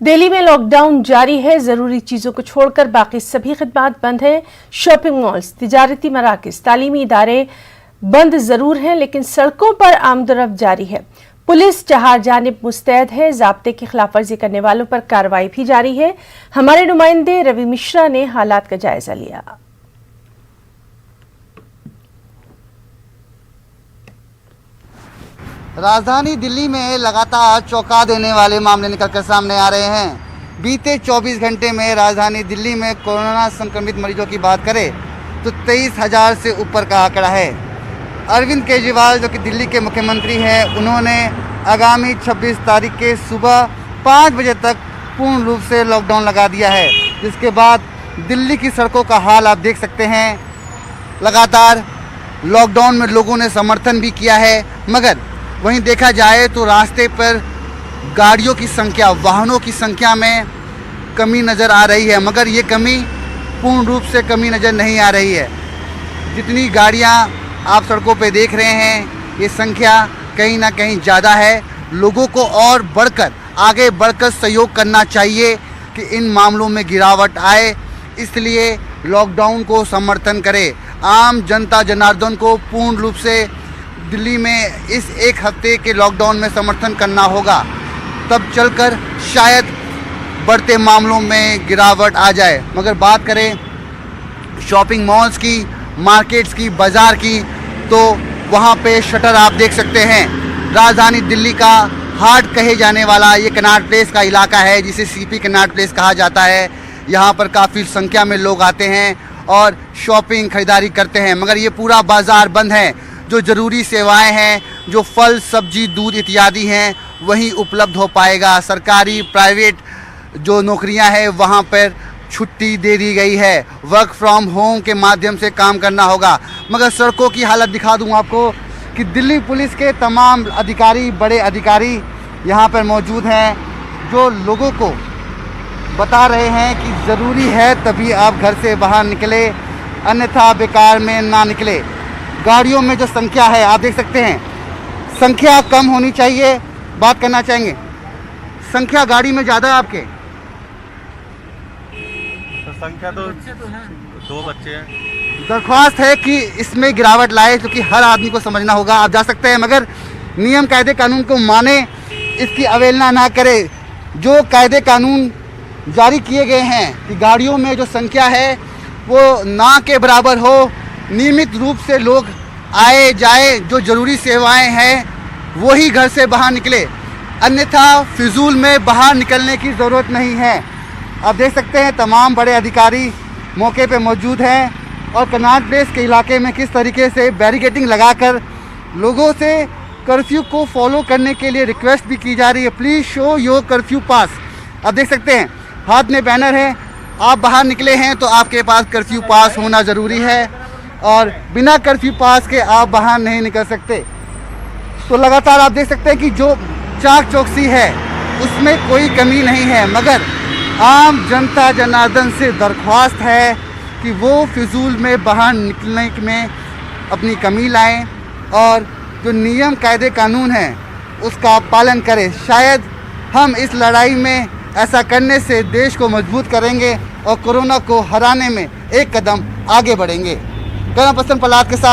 दिल्ली में लॉकडाउन जारी है। जरूरी चीजों को छोड़कर बाकी सभी खिदमात बंद हैं। शॉपिंग मॉल्स, तिजारती मराकज, तालीमी इदारे बंद जरूर हैं, लेकिन सड़कों पर आमदोरफ्त जारी है। पुलिस जहां जानिब मुस्तैद है, ज़ाब्ते की खिलाफवर्जी करने वालों पर कार्रवाई भी जारी है। हमारे नुमाइंदे रवि मिश्रा ने हालात का जायजा लिया। राजधानी दिल्ली में लगातार चौंका देने वाले मामले निकलकर सामने आ रहे हैं। बीते 24 घंटे में राजधानी दिल्ली में कोरोना संक्रमित मरीजों की बात करें तो 23,000 से ऊपर का आंकड़ा है। अरविंद केजरीवाल जो कि दिल्ली के मुख्यमंत्री हैं, उन्होंने आगामी 26 तारीख के सुबह 5 बजे तक पूर्ण रूप से लॉकडाउन लगा दिया है, जिसके बाद दिल्ली की सड़कों का हाल आप देख सकते हैं। लगातार लॉकडाउन में लोगों ने समर्थन भी किया है, मगर वहीं देखा जाए तो रास्ते पर गाड़ियों की संख्या, वाहनों की संख्या में कमी नज़र आ रही है, मगर ये कमी पूर्ण रूप से कमी नज़र नहीं आ रही है। जितनी गाड़ियां आप सड़कों पे देख रहे हैं, ये संख्या कहीं ना कहीं ज़्यादा है। लोगों को और आगे बढ़कर सहयोग करना चाहिए कि इन मामलों में गिरावट आए, इसलिए लॉकडाउन को समर्थन करें। आम जनता जनार्दन को पूर्ण रूप से दिल्ली में इस एक हफ्ते के लॉकडाउन में समर्थन करना होगा, तब चलकर शायद बढ़ते मामलों में गिरावट आ जाए। मगर बात करें शॉपिंग मॉल्स की, मार्केट्स की, बाज़ार की, तो वहाँ पे शटर आप देख सकते हैं। राजधानी दिल्ली का हार्ट कहे जाने वाला ये कनॉट प्लेस का इलाका है, जिसे सीपी कनॉट प्लेस कहा जाता है। यहाँ पर काफ़ी संख्या में लोग आते हैं और शॉपिंग खरीदारी करते हैं, मगर ये पूरा बाज़ार बंद है। जो ज़रूरी सेवाएं हैं, जो फल, सब्जी, दूध इत्यादि हैं, वहीं उपलब्ध हो पाएगा। सरकारी, प्राइवेट जो नौकरियां हैं, वहां पर छुट्टी दे दी गई है। वर्क फ्रॉम होम के माध्यम से काम करना होगा। मगर सड़कों की हालत दिखा दूं आपको कि दिल्ली पुलिस के तमाम अधिकारी, बड़े अधिकारी यहां पर मौजूद हैं, जो लोगों को बता रहे हैं कि ज़रूरी है तभी आप घर से बाहर निकले, अन्यथा बेकार में ना निकले। गाड़ियों में जो संख्या है आप देख सकते हैं, संख्या कम होनी चाहिए। बात करना चाहेंगे, संख्या गाड़ी में ज़्यादा है आपके? तो संख्या तो 2 बच्चे हैं। दरख्वास्त है कि इसमें गिरावट लाए, क्योंकि हर आदमी को समझना होगा। आप जा सकते हैं, मगर नियम कायदे कानून को माने, इसकी अवहेलना ना करें। जो कायदे कानून जारी किए गए हैं कि गाड़ियों में जो संख्या है वो ना के बराबर हो, नियमित रूप से लोग आए जाए, जो ज़रूरी सेवाएं हैं वही घर से बाहर निकले, अन्यथा फिजूल में बाहर निकलने की ज़रूरत नहीं है। आप देख सकते हैं तमाम बड़े अधिकारी मौके पे मौजूद हैं और कनॉट प्लेस के इलाके में किस तरीके से बैरिकेडिंग लगाकर लोगों से कर्फ्यू को फॉलो करने के लिए रिक्वेस्ट भी की जा रही है। Please show your curfew pass. आप देख सकते हैं हाथ में बैनर है, आप बाहर निकले हैं तो आपके पास कर्फ्यू पास होना ज़रूरी है, और बिना कर्फ्यू पास के आप बाहर नहीं निकल सकते। तो लगातार आप देख सकते हैं कि जो चाक चौकसी है उसमें कोई कमी नहीं है, मगर आम जनता जनार्दन से दरख्वास्त है कि वो फिजूल में बाहर निकलने में अपनी कमी लाएं और जो नियम कायदे कानून हैं उसका पालन करें। शायद हम इस लड़ाई में ऐसा करने से देश को मजबूत करेंगे और कोरोना को हराने में एक कदम आगे बढ़ेंगे। कैमरा पर्सन प्रहलाद के साथ